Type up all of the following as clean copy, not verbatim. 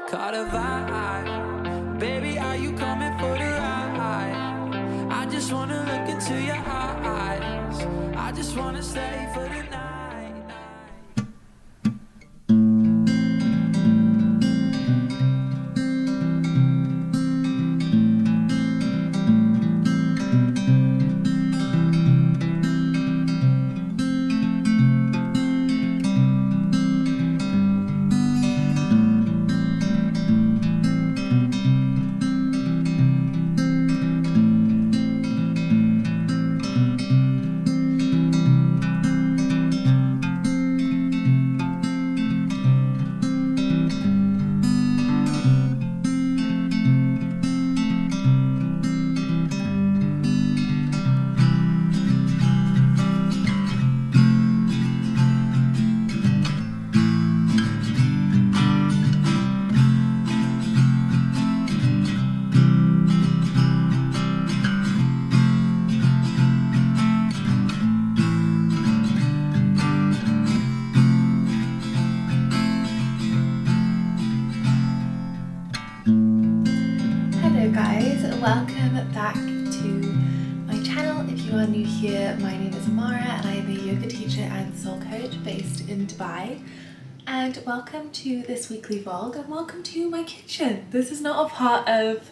caught a vibe. Baby, are you coming for the ride? I just wanna look into your eyes. I just wanna stay for the night. Hello guys, welcome back to my channel. If you are new here, my name is Amara and I am a yoga teacher and soul coach based in Dubai. And welcome to this weekly vlog and welcome to my kitchen. This is not a part of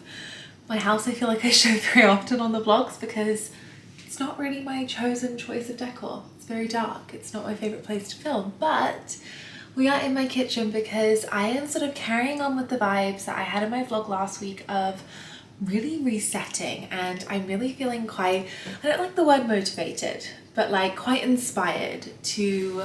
my house I feel like I show very often on the vlogs because it's not really my chosen choice of decor. It's very dark, it's not my favourite place to film, but we are in my kitchen because I am sort of carrying on with the vibes that I had in my vlog last week of really resetting, and I'm really feeling quite, I don't like the word motivated, but like quite inspired to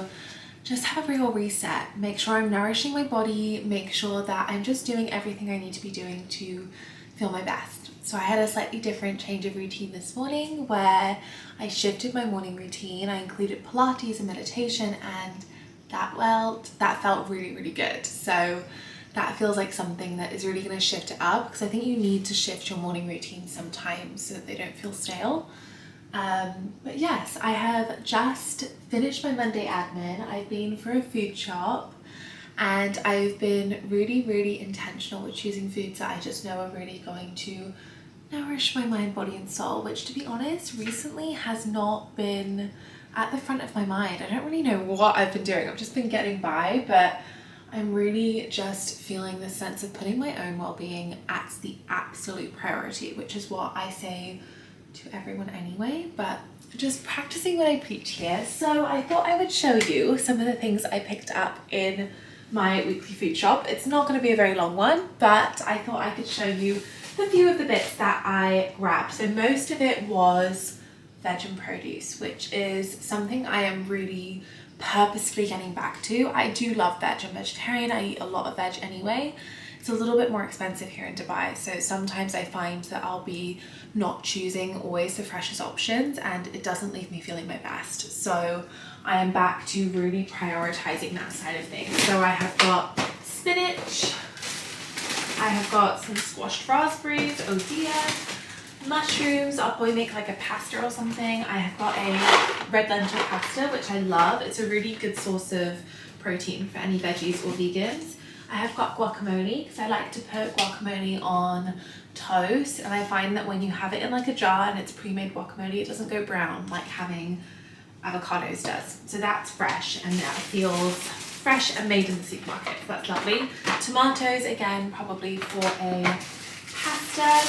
just have a real reset, make sure I'm nourishing my body, make sure that I'm just doing everything I need to be doing to feel my best. So I had a slightly different change of routine this morning where I shifted my morning routine. I included Pilates and meditation, and that felt really good. So that feels like something that is really going to shift it up, because I think you need to shift your morning routine sometimes so that they don't feel stale. But yes, I have just finished my Monday admin. I've been for a food shop and I've been really intentional with choosing foods that I just know are really going to nourish my mind, body and soul, which to be honest recently has not been at the front of my mind. I don't really know what I've been doing. I've just been getting by, but I'm really just feeling this sense of putting my own well-being as the absolute priority, which is what I say to everyone anyway, but just practicing what I preach here. So I thought I would show you some of the things I picked up in my weekly food shop. It's not going to be a very long one, but I thought I could show you a few of the bits that I grabbed. So most of it was veg and produce, which is something I am really purposefully getting back to. I do love veg. I'm vegetarian. I eat a lot of veg anyway. It's a little bit more expensive here in Dubai, so sometimes I find that I'll be not choosing always the freshest options and it doesn't leave me feeling my best. So I am back to really prioritizing that side of things. So I have got spinach, I have got some squashed raspberries, oh dear, mushrooms. I'll probably make like a pasta or something. I have got a red lentil pasta, which I love. It's a really good source of protein for any veggies or vegans. I have got guacamole because I like to put guacamole on toast, and I find that when you have it in like a jar and it's pre-made guacamole, it doesn't go brown like having avocados does. So that's fresh and that feels fresh and made in the supermarket. So that's lovely. Tomatoes, again, probably for a pasta.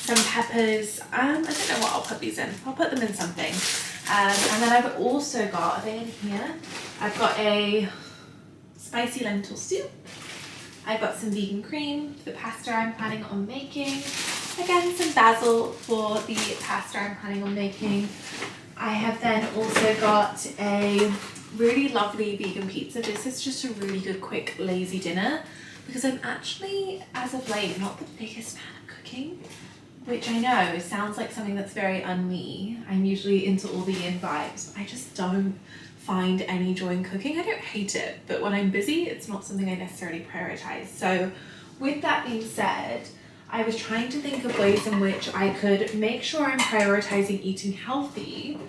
Some peppers, I don't know what I'll put these in. I'll put them in something. And then I've also got, are they in here? I've got a spicy lentil soup. I've got some vegan cream for the pasta I'm planning on making. Again, some basil for the pasta I'm planning on making. I have then also got a really lovely vegan pizza. This is just a really good, quick, lazy dinner because I'm actually, as of late, not the biggest fan of cooking. Which I know sounds like something that's very un-me. I'm usually into all the yin vibes. I just don't find any joy in cooking. I don't hate it, but when I'm busy, it's not something I necessarily prioritize. So with that being said, I was trying to think of ways in which I could make sure I'm prioritizing eating healthy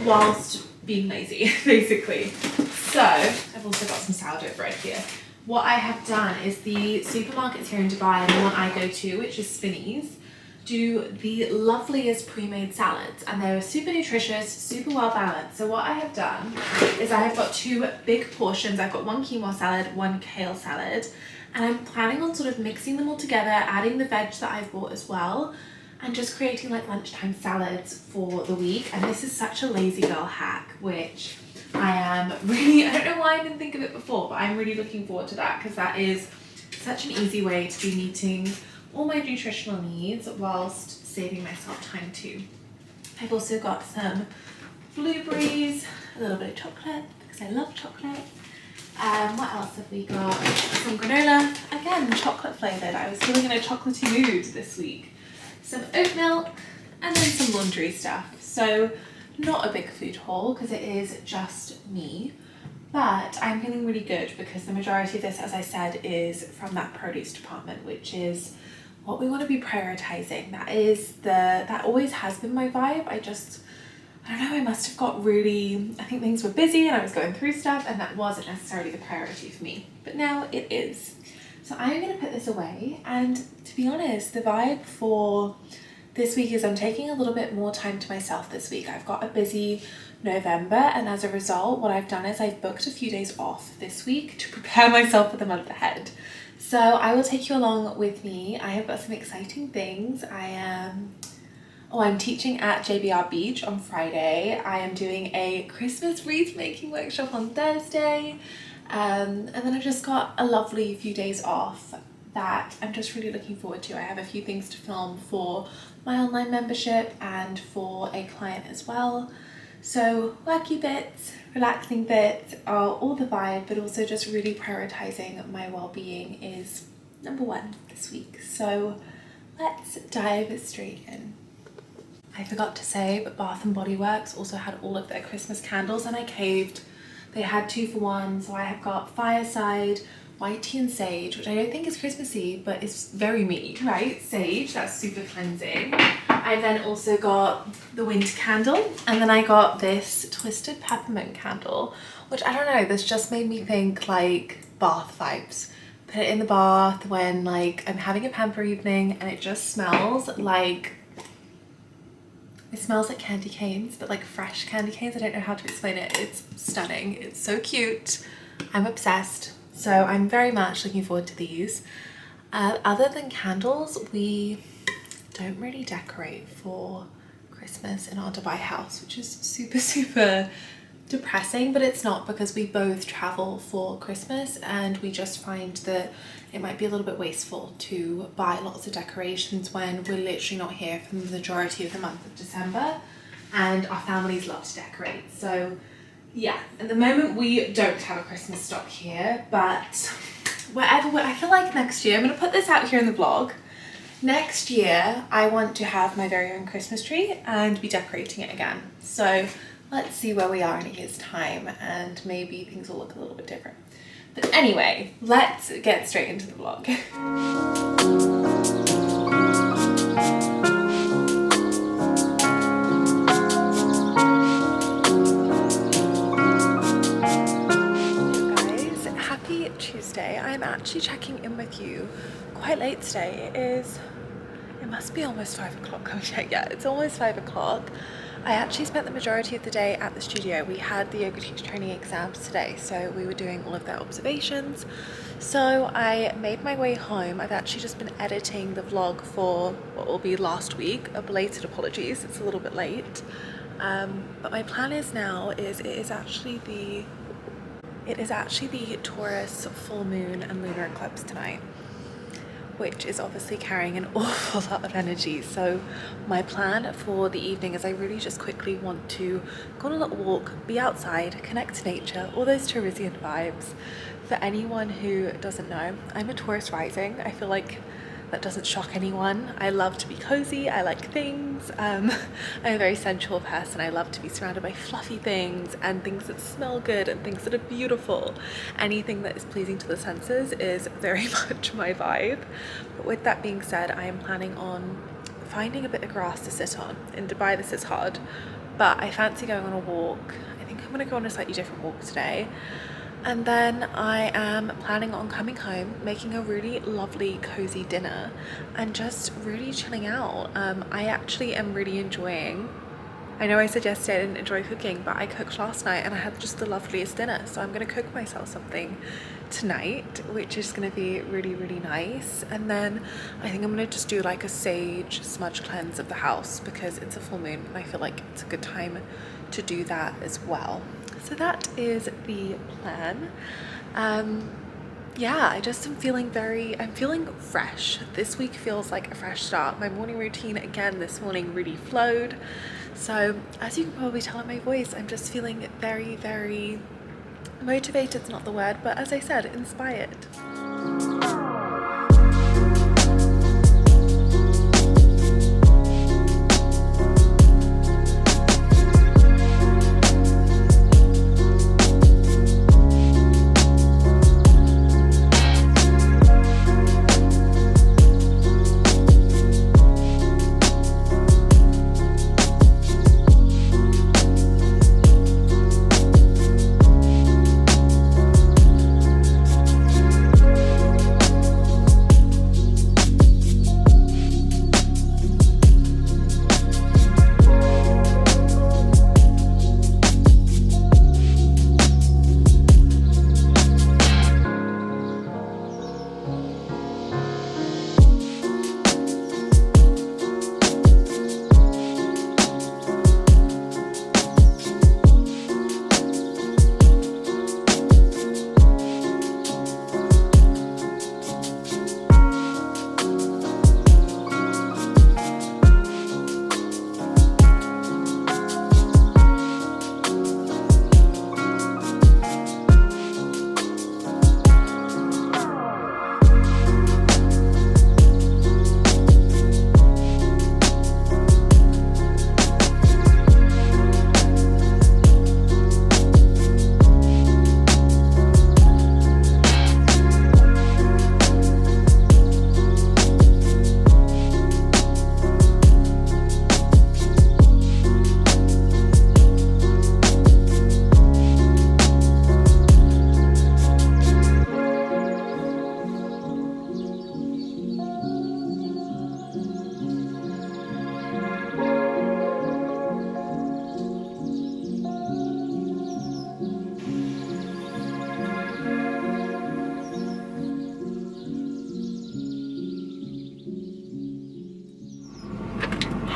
whilst being lazy, basically. So I've also got some sourdough bread here. what I have done is the supermarkets here in Dubai, and the one I go to, which is Spinneys, do the loveliest pre-made salads, and they're super nutritious, super well balanced. So what I have done is I have got 2 big portions. I've got 1 quinoa salad, 1 kale salad, and I'm planning on sort of mixing them all together, adding the veg that I've bought as well, and just creating like lunchtime salads for the week. And this is such a lazy girl hack, which I am really, I don't know why I didn't think of it before, but I'm really looking forward to that, because that is such an easy way to be meeting all my nutritional needs whilst saving myself time too. I've also got some blueberries, a little bit of chocolate because I love chocolate. What else have we got? Some granola, again chocolate flavoured. I was feeling in a chocolatey mood this week. Some oat milk, and then some laundry stuff. So not a big food haul because it is just me. But I'm feeling really good because the majority of this, as I said, is from that produce department, which is what we want to be prioritizing. That always has been my vibe. I don't know, I must have got really, I think things were busy and I was going through stuff, and that wasn't necessarily the priority for me. But now it is. So I'm going to put this away, and to be honest, the vibe for this week is I'm taking a little bit more time to myself this week. I've got a busy November, and as a result, what I've done is I've booked a few days off this week to prepare myself for the month ahead. So I will take you along with me. I have got some exciting things. I'm teaching at JBR Beach on Friday. I am doing a Christmas wreath making workshop on Thursday. And then I've just got a lovely few days off that I'm just really looking forward to. I have a few things to film for my online membership and for a client as well. So worky bits, relaxing bits are all the vibe, but also just really prioritizing my well-being is number 1 this week. So let's dive straight in. I forgot to say, but Bath & Body Works also had all of their Christmas candles, and I caved. They had 2 for 1, so I have got Fireside, White Tea and Sage, which I don't think is Christmassy, but it's very me, right? Sage, that's super cleansing. I then also got the winter candle, and then I got this twisted peppermint candle, which I don't know, this just made me think like bath vibes. Put it in the bath when like I'm having a pamper evening, and it just smells like, it smells like candy canes, but like fresh candy canes. I don't know how to explain it. It's stunning. It's so cute. I'm obsessed. So I'm very much looking forward to these. Other than candles, we don't really decorate for Christmas in our Dubai house, which is super, super depressing, but it's not, because we both travel for Christmas and we just find that it might be a little bit wasteful to buy lots of decorations when we're literally not here for the majority of the month of December, and our families love to decorate. So yeah, at the moment we don't have a Christmas stock here, but I feel like next year, I'm going to put this out here in the vlog, next year I want to have my very own Christmas tree and be decorating it again. So let's see where we are in a year's time, and maybe things will look a little bit different. But anyway, let's get straight into the vlog. Guys, happy Tuesday. I'm actually checking in with you quite late today. It must be almost 5 o'clock. Yeah, it's almost 5 o'clock. I actually spent the majority of the day at the studio. We had the yoga teacher training exams today, so we were doing all of their observations. So I made my way home. I've actually just been editing the vlog for what will be last week. A belated apologies, it's a little bit late. But my plan is now it is actually the Taurus full moon and lunar eclipse tonight, which is obviously carrying an awful lot of energy. So my plan for the evening is I really just quickly want to go on a little walk, be outside, connect to nature, all those Taurusian vibes. For anyone who doesn't know, I'm a Taurus rising. I feel like that doesn't shock anyone. I love to be cozy, I like things. I'm a very sensual person. I love to be surrounded by fluffy things and things that smell good and things that are beautiful. Anything that is pleasing to the senses is very much my vibe. But with that being said, I am planning on finding a bit of grass to sit on. In Dubai this is hard, but I fancy going on a walk. I think I'm gonna go on a slightly different walk today. And then I am planning on coming home, making a really lovely cozy dinner and just really chilling out. I actually am really enjoying, I know I said yesterday I didn't enjoy cooking, but I cooked last night and I had just the loveliest dinner. So I'm gonna cook myself something tonight, which is gonna be really, really nice. And then I think I'm gonna just do like a sage smudge cleanse of the house because it's a full moon and I feel like it's a good time to do that as well. So that is the plan. Yeah, I just am feeling I'm feeling fresh. This week feels like a fresh start. My morning routine again this morning really flowed. So as you can probably tell in my voice, I'm just feeling very, very motivated, it's not the word, but as I said, inspired.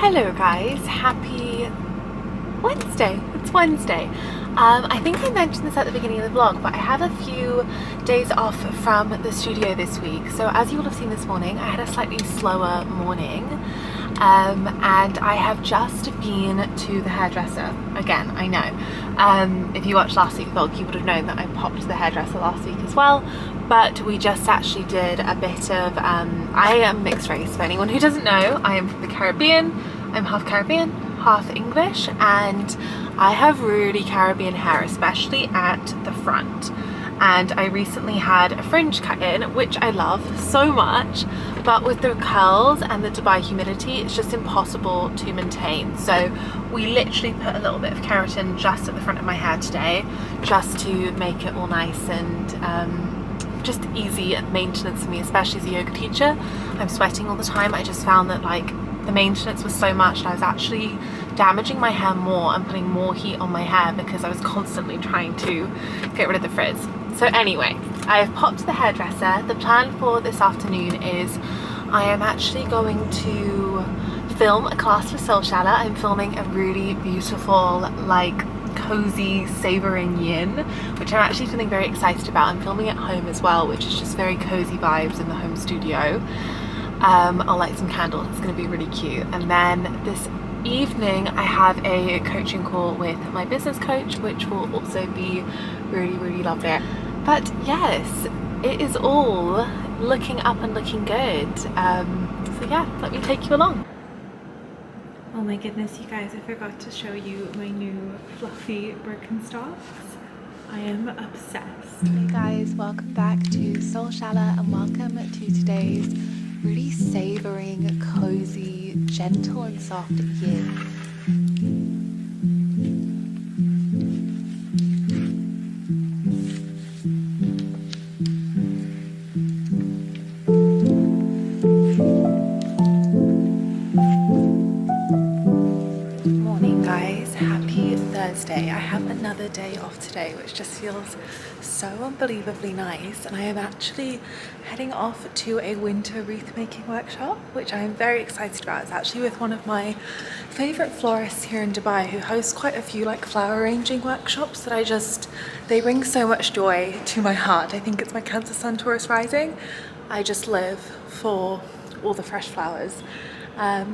Hello guys, happy Wednesday. It's Wednesday. I think I mentioned this at the beginning of the vlog, but I have a few days off from the studio this week. So as you will have seen this morning, I had a slightly slower morning. And I have just been to the hairdresser again. I know if you watched last week's vlog you would have known that I popped to the hairdresser last week as well, but we just actually did a bit of I am mixed race, for anyone who doesn't know. I am from the Caribbean. I'm half Caribbean, half English, and I have really Caribbean hair, especially at the front. And I recently had a fringe cut in, which I love so much, but with the curls and the Dubai humidity, it's just impossible to maintain. So we literally put a little bit of keratin just at the front of my hair today, just to make it all nice and just easy maintenance for me, especially as a yoga teacher. I'm sweating all the time. I just found that like the maintenance was so much and I was actually damaging my hair more and putting more heat on my hair because I was constantly trying to get rid of the frizz. So anyway, I have popped to the hairdresser. The plan for this afternoon is I am actually going to film a class for Shala. I'm filming a really beautiful, like, cozy, savouring yin, which I'm actually feeling very excited about. I'm filming at home as well, which is just very cozy vibes in the home studio. I'll light some candles, it's going to be really cute. And then this evening I have a coaching call with my business coach, which will also be really, really lovely. But yes, it is all looking up and looking good. So yeah, let me take you along. Oh my goodness, you guys, I forgot to show you my new fluffy Birkenstocks. I am obsessed. Hey guys, welcome back to Shala and welcome to today's really savouring, cozy, gentle and soft yin. Wednesday. I have another day off today, which just feels so unbelievably nice. And I am actually heading off to a winter wreath making workshop, which I am very excited about. It's actually with one of my favorite florists here in Dubai, who hosts quite a few like flower arranging workshops that they bring so much joy to my heart. I think it's my Cancer Sun Taurus rising. I just live for all the fresh flowers.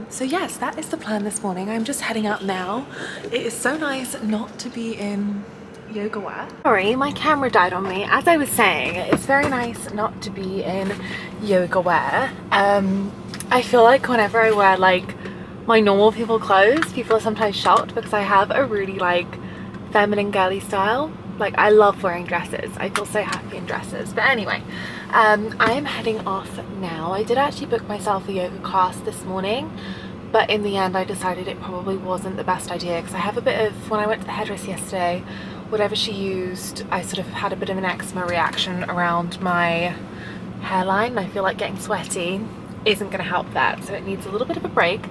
So yes, that is the plan this morning. I'm just heading out now. It is so nice not to be in yoga wear. Sorry, my camera died on me. As I was saying, it's very nice not to be in yoga wear. I feel like whenever I wear like my normal people clothes, people are sometimes shocked because I have a really like feminine girly style. Like I love wearing dresses. I feel so happy in dresses. But anyway, I am heading off now. I did actually book myself a yoga class this morning, but in the end I decided it probably wasn't the best idea because I have a bit of, when I went to the hairdresser yesterday, whatever she used, I sort of had a bit of an eczema reaction around my hairline. I feel like getting sweaty isn't going to help that, so it needs a little bit of a break.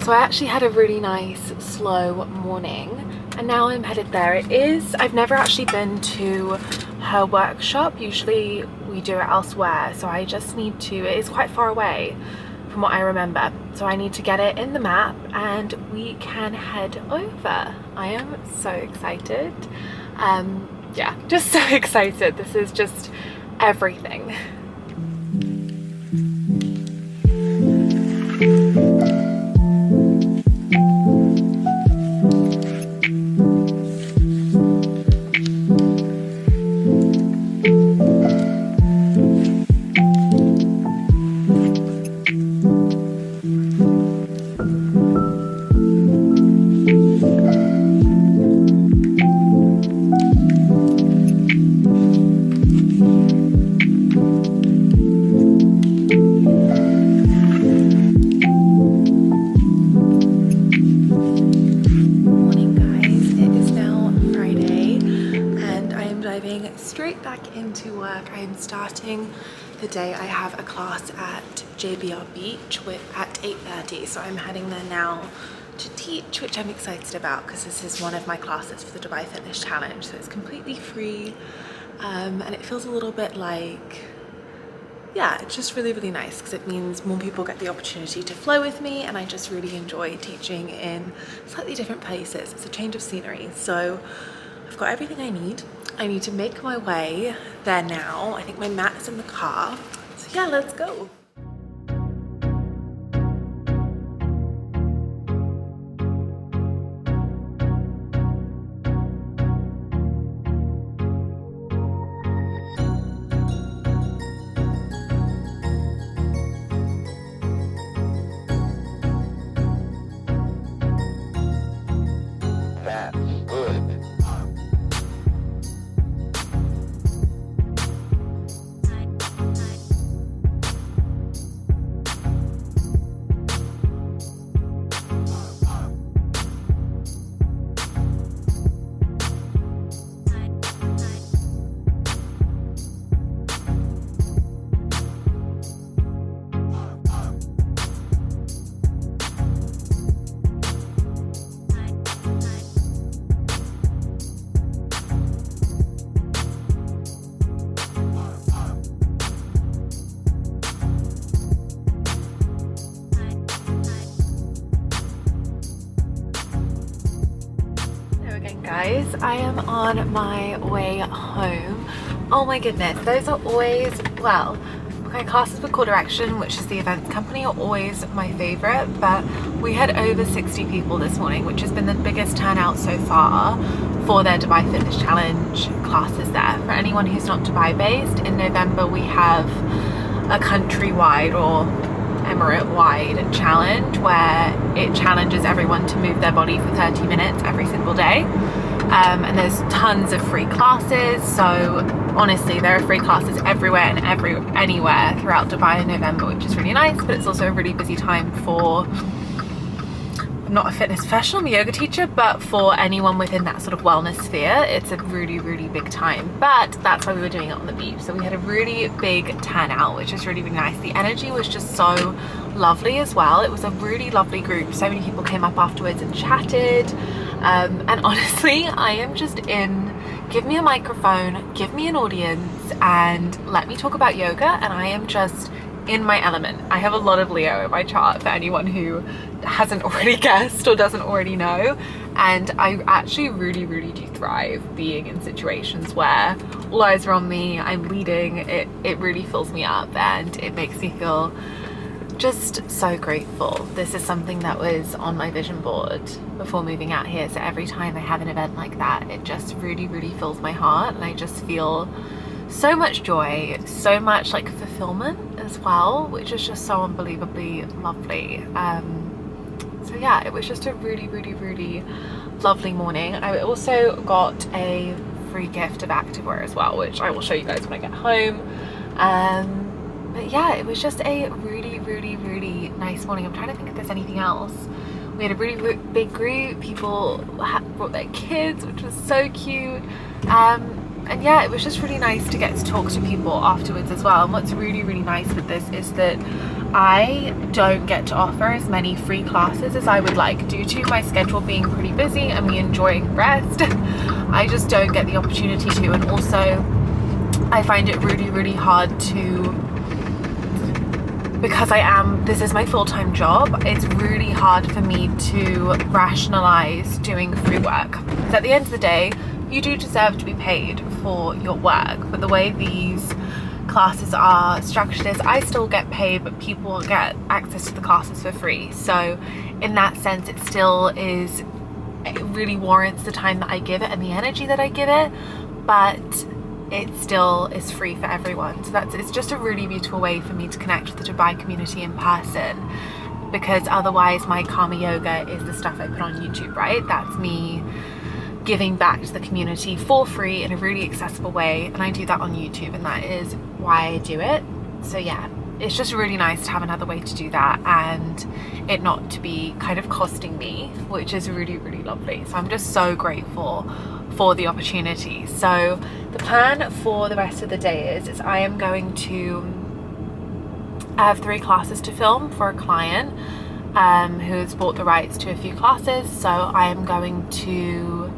So I actually had a really nice slow morning and now I'm headed there. I've never actually been to her workshop. Usually we do it elsewhere, so I just need to, it is quite far away from what I remember, so I need to get it in the map and we can head over. I am so excited. Yeah, just so excited. This is just everything. Straight back into work. I am starting the day. I have a class at JBR Beach at 8:30, so I'm heading there now to teach, which I'm excited about because this is one of my classes for the Dubai Fitness Challenge, so it's completely free, and it feels a little bit like, yeah, it's just really, really nice because it means more people get the opportunity to flow with me, and I just really enjoy teaching in slightly different places. It's a change of scenery, so I've got everything I need. I need to make my way there now. I think my mat is in the car. So yeah, let's go. Guys, I am on my way home. Oh my goodness, those are always, well, my classes with Core Direction, which is the events company, are always my favorite, but we had over 60 people this morning, which has been the biggest turnout so far for their Dubai Fitness Challenge classes there. For anyone who's not Dubai based, in November we have a countrywide or Emirate-wide challenge where it challenges everyone to move their body for 30 minutes every single day. And there's tons of free classes, so honestly there are free classes everywhere and anywhere throughout Dubai in November, which is really nice, but it's also a really busy time for, I'm not a fitness professional, I'm a yoga teacher, but for anyone within that sort of wellness sphere, it's a really, really big time. But that's why we were doing it on the beach. So we had a really big turnout, which was really, really nice. The energy was just so lovely as well. It was a really lovely group. So many people came up afterwards and chatted. And honestly, I am just in, give me a microphone, give me an audience, and let me talk about yoga, and I am just in my element. I have a lot of Leo in my chart, for anyone who hasn't already guessed or doesn't already know, and I actually really do thrive being in situations where all eyes are on me, I'm leading. It really fills me up, and it makes me feel just so grateful. This is something that was on my vision board before moving out here, so every time I have an event like that, it just really fills my heart, and I just feel so much joy, so much like fulfillment as well, which is just so unbelievably lovely. So yeah, it was just a really lovely morning. I also got a free gift of activewear as well, which I will show you guys when I get home. But yeah, it was just a really nice morning. I'm trying to think if there's anything else. We had a really big group. People brought their kids, which was so cute. And yeah, it was just really nice to get to talk to people afterwards as well. And what's really nice with this is that I don't get to offer as many free classes as I would like, due to my schedule being pretty busy and me enjoying rest. I just don't get the opportunity to, and also I find it really hard to, because this is my full-time job, it's really hard for me to rationalize doing free work. Because at the end of the day, you do deserve to be paid for your work, but the way these classes are structured is I still get paid, but people get access to the classes for free. So in that sense, it still is, it really warrants the time that I give it and the energy that I give it, but it still is free for everyone. So it's just a really beautiful way for me to connect with the Dubai community in person, because otherwise my Karma Yoga is the stuff I put on YouTube, right? That's me giving back to the community for free in a really accessible way, and I do that on YouTube, and that is why I do it. So yeah, it's just really nice to have another way to do that, and it not to be kind of costing me, which is really lovely. So I'm just so grateful for the opportunity. So the plan for the rest of the day is I am going to have 3 classes to film for a client who has bought the rights to a few classes. So I am going to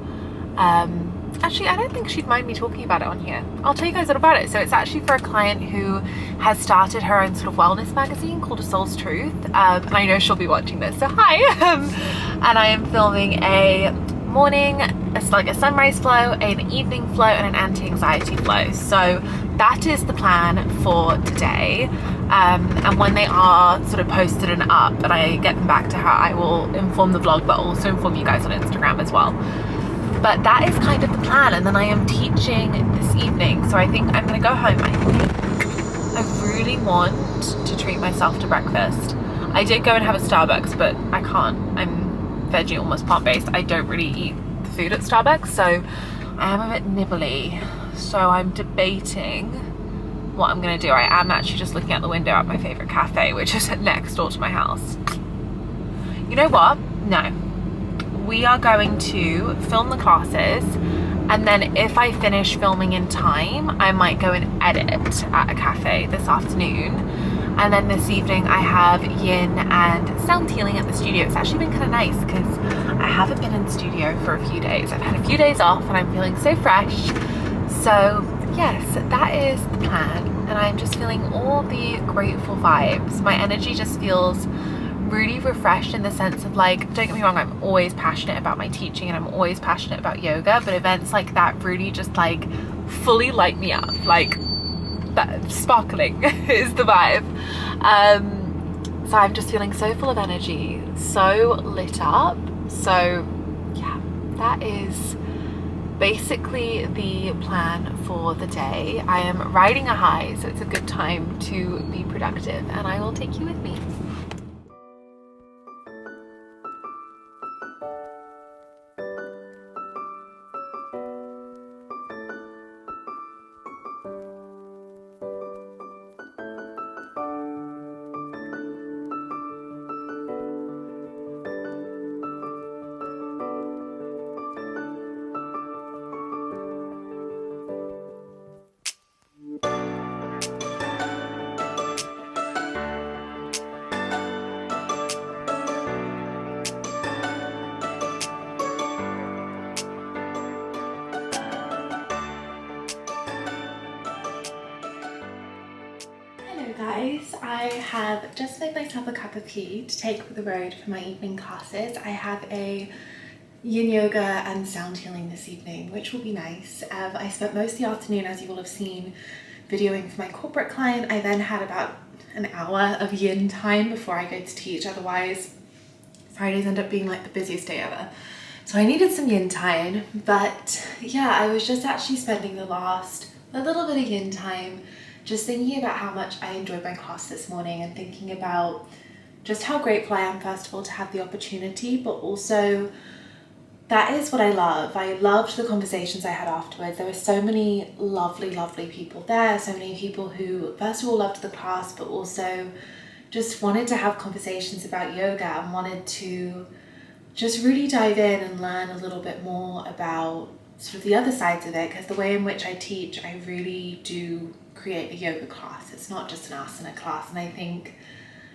actually, I don't think she'd mind me talking about it on here. I'll tell you guys all about it. So it's actually for a client who has started her own sort of wellness magazine called A Soul's Truth, and I know she'll be watching this, so hi. And I am filming a morning, it's like a sunrise flow, an evening flow, and an anti-anxiety flow. So that is the plan for today, and when they are sort of posted and up and I get them back to her, I will inform the vlog, but also inform you guys on Instagram as well. But that is kind of the plan, and then I am teaching this evening, so I think I'm gonna go home. I really want to treat myself to breakfast. I did go and have a Starbucks, but I can't. I'm veggie, almost plant-based. I don't really eat the food at Starbucks, so I am a bit nibbly. So I'm debating what I'm gonna do. I am actually just looking out the window at my favorite cafe, which is next door to my house. You know what? No. We are going to film the classes, and then if I finish filming in time, I might go and edit at a cafe this afternoon. And then this evening I have yin and sound healing at the studio. It's actually been kind of nice because I haven't been in studio for a few days. I've had a few days off and I'm feeling so fresh. So yes, that is the plan, and I'm just feeling all the grateful vibes. My energy just feels really refreshed, in the sense of, like, don't get me wrong, I'm always passionate about my teaching and I'm always passionate about yoga, but events like that really just like fully light me up. Like, that sparkling is the vibe. So I'm just feeling so full of energy, so lit up. So yeah, that is basically the plan for the day. I am riding a high, so it's a good time to be productive, and I will take you with me. guys, I have just made myself a cup of tea to take for the road for my evening classes. I have a yin yoga and sound healing this evening, which will be nice. I spent most of the afternoon, as you will have seen, videoing for my corporate client. I then had about an hour of yin time before I go to teach. Otherwise, Fridays end up being like the busiest day ever. So I needed some yin time, but yeah, I was just actually spending a little bit of yin time just thinking about how much I enjoyed my class this morning and thinking about just how grateful I am, first of all, to have the opportunity, but also that is what I love. I loved the conversations I had afterwards. There were so many lovely, lovely people there, so many people who, first of all, loved the class, but also just wanted to have conversations about yoga and wanted to just really dive in and learn a little bit more about sort of the other sides of it, because the way in which I teach, I really do create a yoga class. It's not just an asana class, and I think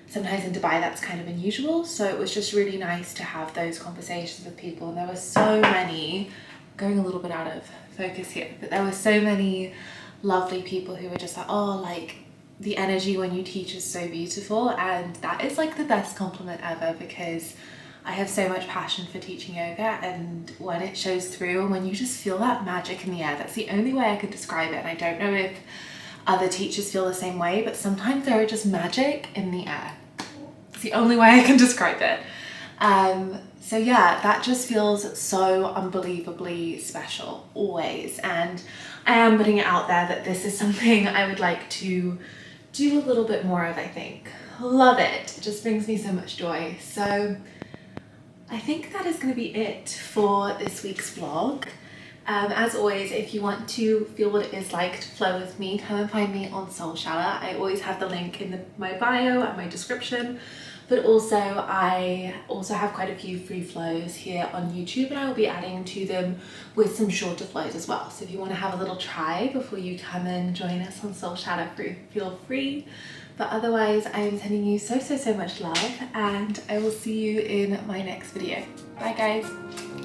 sometimes in Dubai that's kind of unusual, so it was just really nice to have those conversations with people. And there were so many, going a little bit out of focus here, but there were so many lovely people who were just like, oh, like the energy when you teach is so beautiful, and that is like the best compliment ever, because I have so much passion for teaching yoga, and when it shows through and when you just feel that magic in the air, that's the only way I can describe it. And I don't know if other teachers feel the same way, but sometimes there are just magic in the air. It's the only way I can describe it. So yeah, that just feels so unbelievably special, always. And I am putting it out there that this is something I would like to do a little bit more of, I think. Love it. It just brings me so much joy. So I think that is going to be it for this week's vlog. As always, if you want to feel what it is like to flow with me, come and find me on Shala. I always have the link in my bio and my description, but also I also have quite a few free flows here on YouTube, and I will be adding to them with some shorter flows as well. So if you want to have a little try before you come and join us on Shala, feel free. But otherwise, I am sending you so much love, and I will see you in my next video. Bye guys.